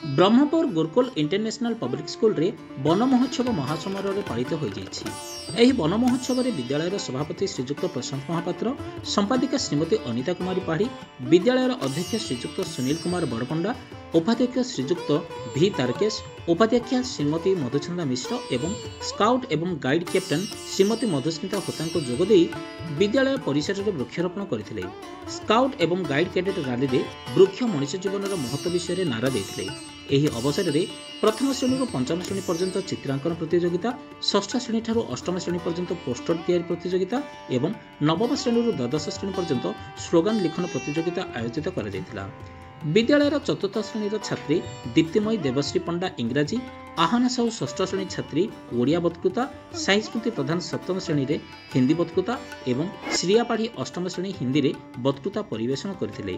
Brahmapur Gurukul international public school रे वन महोत्सव महासमारोह पालित हो जाइछि। वन महोत्सव में विद्यालय सभापति श्रीजुक्त प्रशांत महापात्र, संपादिका श्रीमती अनिता कुमारी पाढ़ी, विद्यालय अध्यक्ष श्रीजुक्त सुनील कुमार बड़पंडा, उपाध्यक्ष श्रीजुक्त भी तारकेश, उपाध्यक्षा श्रीमती मधुचंदा मिश्र एवं स्काउट एवं गाइड कैप्टेन श्रीमती मधुस्मिता होता जोगदे विद्यालय परिसर में वृक्षारोपण करते। स्काउट एवं गाइड कैडेट रैली में वृक्ष मनुष्य जीवन महत्व विषय नारा देते। ଏହି ଅବସରରେ ପ୍ରଥମ ଶ୍ରେଣୀରୁ ପଞ୍ଚମ ଶ୍ରେଣୀ ପର୍ଯ୍ୟନ୍ତ ଚିତ୍ରାଙ୍କନ ପ୍ରତିଯୋଗିତା, ଷଷ୍ଠ ଶ୍ରେଣୀ ଠାରୁ ଅଷ୍ଟମ ଶ୍ରେଣୀ ପର୍ଯ୍ୟନ୍ତ ପୋଷ୍ଟର ତିଆରି ପ୍ରତିଯୋଗିତା ଏବଂ ନବମ ଶ୍ରେଣୀରୁ ଦ୍ୱାଦଶ ଶ୍ରେଣୀ ପର୍ଯ୍ୟନ୍ତ ସ୍ଲୋଗାନ ଲିଖନ ପ୍ରତିଯୋଗିତା ଆୟୋଜିତ କରାଯାଇଥିଲା। ବିଦ୍ୟାଳୟର ଚତୁର୍ଥ ଶ୍ରେଣୀର ଛାତ୍ରୀ ଦୀପ୍ତିମୟୀ ଦେବଶ୍ରୀ ପଣ୍ଡା ଇଂରାଜୀ, ଆହନା ସାହୁ ଷଷ୍ଠ ଶ୍ରେଣୀ ଛାତ୍ରୀ ଓଡ଼ିଆ ବକ୍ତୃତା, ସାଇ ସ୍ମୃତି ପ୍ରଧାନ ସପ୍ତମ ଶ୍ରେଣୀରେ ହିନ୍ଦୀ ବକ୍ତୃତା ଏବଂ ଶ୍ରିୟା ପାଢ଼ୀ ଅଷ୍ଟମ ଶ୍ରେଣୀ ହିନ୍ଦୀରେ ବକ୍ତୃତା ପରିବେଷଣ କରିଥିଲେ।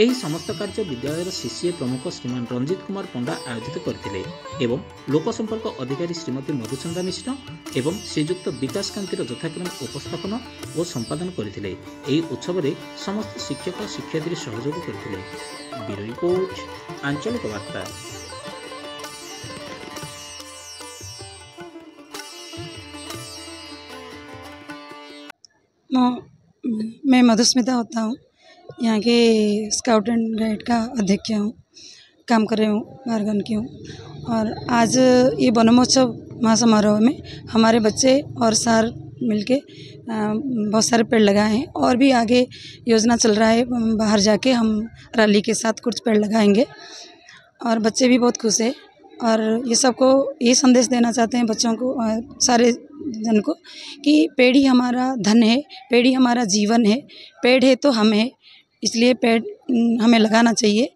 ଏହି ସମସ୍ତ କାର୍ଯ୍ୟ ବିଦ୍ୟାଳୟର ସିସିଏ ପ୍ରମୁଖ ଶ୍ରୀମାନ ରଞ୍ଜିତ କୁମାର ପଣ୍ଡା ଆୟୋଜିତ କରିଥିଲେ ଏବଂ ଲୋକସମ୍ପର୍କ ଅଧିକାରୀ ଶ୍ରୀମତୀ ମଧୁଚନ୍ଦା ମିଶ୍ର ଏବଂ ଶ୍ରୀଯୁକ୍ତ ବିକାଶ କାନ୍ତିର ଯଥାକ୍ରମେ ଉପସ୍ଥାପନ ଓ ସମ୍ପାଦନ କରିଥିଲେ। ଏହି ଉତ୍ସବରେ ସମସ୍ତ ଶିକ୍ଷକ ଶିକ୍ଷୟିତ୍ରୀ ସହଯୋଗ କରିଥିଲେ। ବ୍ୟୁରୋ ରିପୋର୍ଟ, ଆଞ୍ଚଳିକ ବାର୍ତ୍ତା। मैं मधुस्मिता होता हूँ, यहाँ के स्काउट एंड गाइड का अध्यक्ष हूँ, काम कर रही हूँ, बारगन की हूँ। और आज ये वन महोत्सव महासमारोह में हमारे बच्चे और सर मिलके बहुत सारे पेड़ लगाए हैं और भी आगे योजना चल रहा है, बाहर जाके हम रैली के साथ कुछ पेड़ लगाएंगे और बच्चे भी बहुत खुश हैं। और ये सबको ये संदेश देना चाहते हैं बच्चों को, सारे जन को, कि पेड़ ही हमारा धन है, पेड़ ही हमारा जीवन है, पेड़ है तो हम है, इसलिए पेड़ हमें लगाना चाहिए।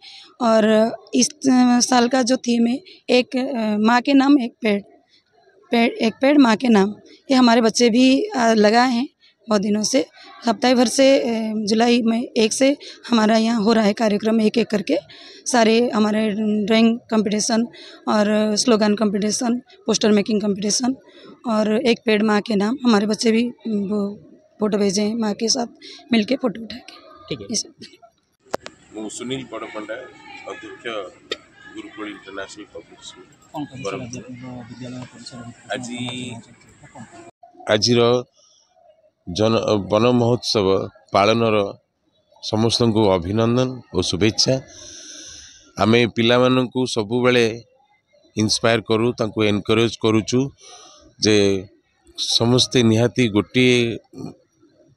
और इस साल का जो थीम है, एक माँ के नाम एक एक पेड़ माँ के नाम, ये हमारे बच्चे भी लगाए हैं बहुत दिनों से। सप्ताह भर से जुलाई में 1 से हमारा यहाँ हो रहा है कार्यक्रम, एक एक करके सारे हमारे ड्राइंग कंपटीशन और slogan competition, poster making competition और एक पेड़ माँ के नाम। हमारे बच्चे भी वो फोटो भेजे हैं माँ के साथ मिलके फोटो उठा के। मैं सुनील बड़पंडा, अध्यक्ष गुरुकुल इंटरनेशनल पब्लिक स्कूल। आज जन वन महोत्सव पालनर समस्त को अभिनंदन और शुभेच्छा। आमे पिला माननकु सबु बेले इंस्पायर करू, तांको एनकरेज करूचु जे समस्ते निहाती गोटे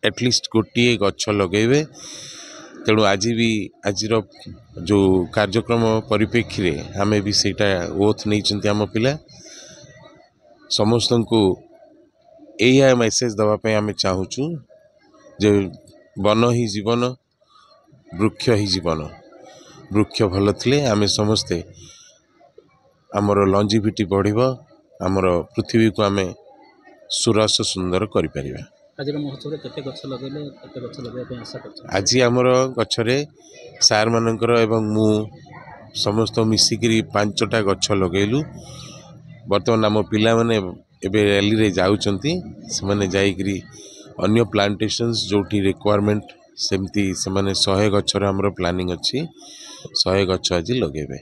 एटलिस्ट गोटे गछ लगेबे। तेणु आज भी आज जो कार्यक्रम परिप्रेक्षी रे आमे भी सेटा ओथ नहीं आम पिला समस्त को यही मेसेज दवाई आम चाहूँ जे वन ही जीवन, वृक्ष ही जीवन। वृक्ष भल थे आम समस्ते आमर लंजिविटी बढ़, आमर पृथ्वी को आम सुरस सुंदर करें। आज आमर गछरे सार मानकर एवं मु समस्त मिसिकी 5टा गछ लगेलु। बर्तमान आम पिला माने एबे रैली रे जाउचंती, से माने जाइकरी अन्य प्लांटेशंस जोठी रिक्वायरमेंट सेमती से माने 100 गछर हमरो प्लानिंग अछि, 100 गछ आज लगेबे।